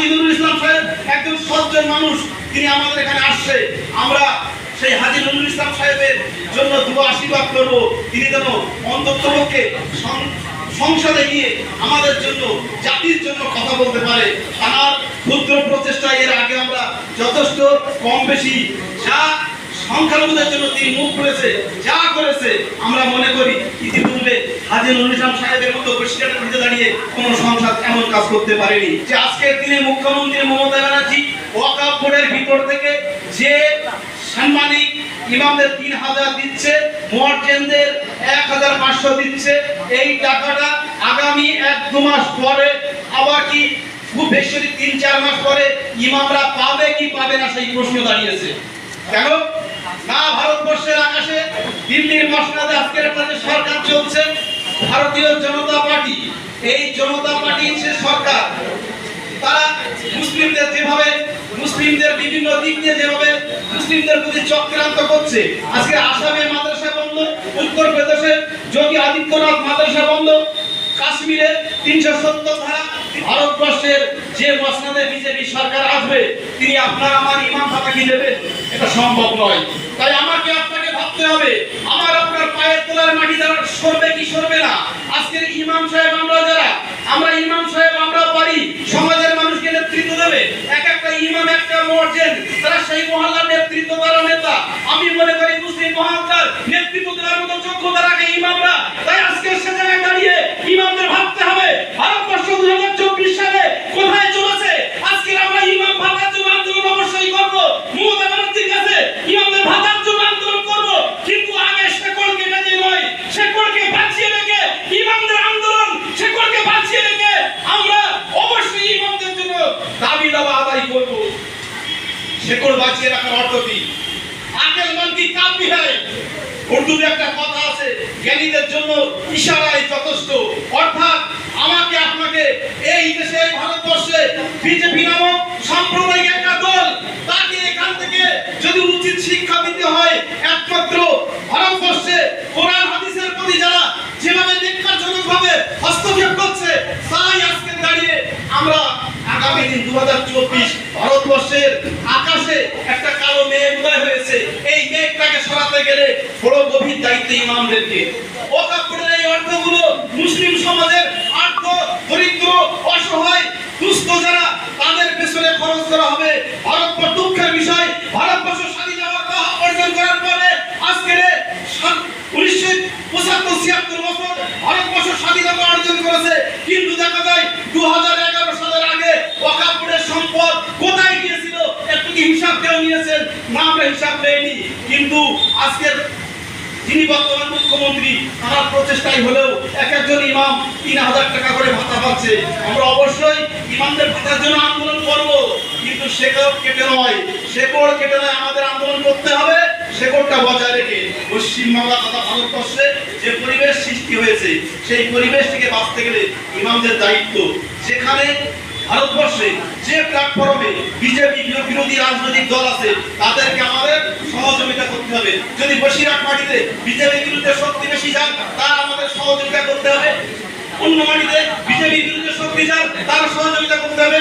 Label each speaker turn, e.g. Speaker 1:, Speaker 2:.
Speaker 1: হাজী নুরুল ইসলাম সাহেব একজন সজ্জন মানুষ, তিনি আমাদের এখানে আসছে। আমরা সেই হাজী নুরুল ইসলাম সাহেবের জন্য দোয়া আশীর্বাদ করব, তিনি যেন অন্ততপক্ষে সংসদে গিয়ে আমাদের জন্য, জাতির জন্য কথা বলতে পারে। তার ক্ষুদ্র প্রচেষ্টা এর আগে আমরা যথেষ্ট কম বেশি যা সংখ্যালঘুদের জন্য তিনি মুখ খুলেছে, যা করেছে, আমরা মনে করি ইতিপূর্বে হাজী নুরুল ইসলাম সাহেবের মতো বসিরহাটের ভিতরে দাঁড়িয়ে কোন সংসদ এমন কাজ করতে পারেনি। যে আজকের দিনে মুখ্যমন্ত্রী মমতা ব্যানার্জি ওয়াকফ বোর্ডের ভিতর থেকে যে সাম্মানিক ইমামদের 3000 দিচ্ছে, মুয়াজ্জিনদের 1500 দিচ্ছে, এই টাকাটা আগামী 1-2 মাস পরে আবার কি খুব বেশি 3-4 মাস পরে ইমামরা পাবে কি পাবে না সেই প্রশ্ন দাঁড়িয়েছে। কেন না? ভারতবর্ষের আকাশে দিল্লির মসনদে আজকের একটা যে সরকার চলছে, ভারতীয় জনতা পার্টি, এই জনতা পার্টির যে সরকার, তারা মুসলিমদের যেভাবে, মুসলিমদের বিভিন্ন দিক দিয়ে যেভাবে মুসলিমদের প্রতি চক্রান্ত করছে, আজকে আসামে মাদ্রাসা বন্ধ, উত্তরপ্রদেশে যোগী আদিত্যনাথ মাদ্রাসা বন্ধ, কাশ্মীরে 370 ধারা, ভারতবর্ষের যে মসনদে বিজেপি সরকার আসবে তিনি আপনার আমার ইমাম ভাতা কি দেবেন? এটা সম্ভব নয়। তাই আমাকে আপনাকে ভাবতে হবে, আমার আপনার পায়ের তলার মাটি দ্বারা সরবে কি সরবে না। আজকের ইমাম সাহেব আমরা ইমাম সাহেব আমরা পারি সমাজের মানুষকে নেতৃত্ব দেবে। এক একটা ইমাম একটা মুয়াজ্জিন, তারা সেই মহল্লার নেতৃত্ব করার নেতা। আমি মনে করি মুসলিম মহল্লার নেতৃত্ব দেওয়ার মতো যোগ্যতা রাখে ইমামরা। তাই আজকে সে জায়গায় দাঁড়িয়ে ইমামদের ভাবতে হবে ভারতবর্ষ 2024 সালে কোথায় চলেছে। আজকে আমরা ইমাম ভাতার জন্য আন্দোলন অবশ্যই করব, মমতা ব্যানার্জির কাছে ইমামদের ভাতার জন্য আন্দোলন করব, কিন্তু আগে শেকড় কেটে দিয়ে নয়, শেকড়কে বাঁচিয়ে রেখে ইমামদের আন্দোলন, শেকড়কে বাঁচিয়ে রেখে আমরা অবশ্যই ইমামদের জন্য দাবি দাবা আদায় করব। শেকড় বাঁচিয়ে রাখার অর্থ কি? আকেল মান কি কাফি হয়? উর্দুতে একটা কথা আছে, জ্ঞানীদের জন্য ইশারাই যথেষ্ট। অর্থাৎ আমাকে আপনাকে এই দেশে ভারতবর্ষে বিজেপি নামক সাম্প্রদায়িক একটা দল, তাকে এখান থেকে যদি উচিত শিক্ষা দিতে হয়, একমাত্র ভারতবর্ষে কোরআন হাদিসের প্রতি যারা যেভাবে নির্যাতনভাবে হস্তক্ষেপ করছে, তাই আজকে দাঁড়িয়ে আমরা আগামী দিন 2024 ভারতবর্ষের আকাশে একটা কালো মেঘ উদয় হয়েছে। এই মেঘটাকে সরাতে গেলে বড় গভীর দায়িত্ব ইমামদেরকে। ওয়াকফ বোর্ডের এই অর্থগুলো মুসলিম সমাজের আর্থ, দরিদ্র, অসহায়, দুস্থ যারা, তাদের পেছনে খরচ করা হবে। ভারতবর্ষ দুঃখের বিষয়, ভারতবর্ষ স্বাধীনতা অর্জন করার পরে আজকে 1975-76 বছর ভারতবর্ষ স্বাধীনতা অর্জন করেছে, কিন্তু দেখা যায় 2011 সালের আগে ওয়াকফ বোর্ডের সম্পদ কোথায় গিয়েছিল একটু কি হিসাব কেউ নিয়েছেন? না, আমরা হিসাব নেইনি। কিন্তু আজকের যিনি বর্তমান মুখ্যমন্ত্রী, তার প্রচেষ্টাই হলেও এক একজন ইমাম 3000 টাকা করে ভাতা পাচ্ছে। আমরা অবশ্যই ইমামদের ভাতার জন্য আন্দোলন করব, কিন্তু শেকড় কেটে নয়, শেকড় কেটে নয়, আমাদের আন্দোলন করতে হবে শেকড়টা বজায় রেখে। পশ্চিমবাংলা তথা ভারতবর্ষে যে পরিবেশ সৃষ্টি হয়েছে, সেই পরিবেশ থেকে বাঁচতে গেলে ইমামদের দায়িত্ব। যেখানে ভারতবর্ষে যে প্ল্যাটফর্মে বিজেপি বিরোধী রাজনৈতিক দল আছে, তাদেরকে আমাদের সহযোগিতা করতে হবে। যদি বসিরহাট মাটিতে বিজেপি বিরুদ্ধে শক্তি বেশি যান, তার আমাদের সহযোগিতা করতে হবে। অন্য মাটিতে বিজেপি বিরুদ্ধে শক্তি যান, তার সহযোগিতা করতে হবে।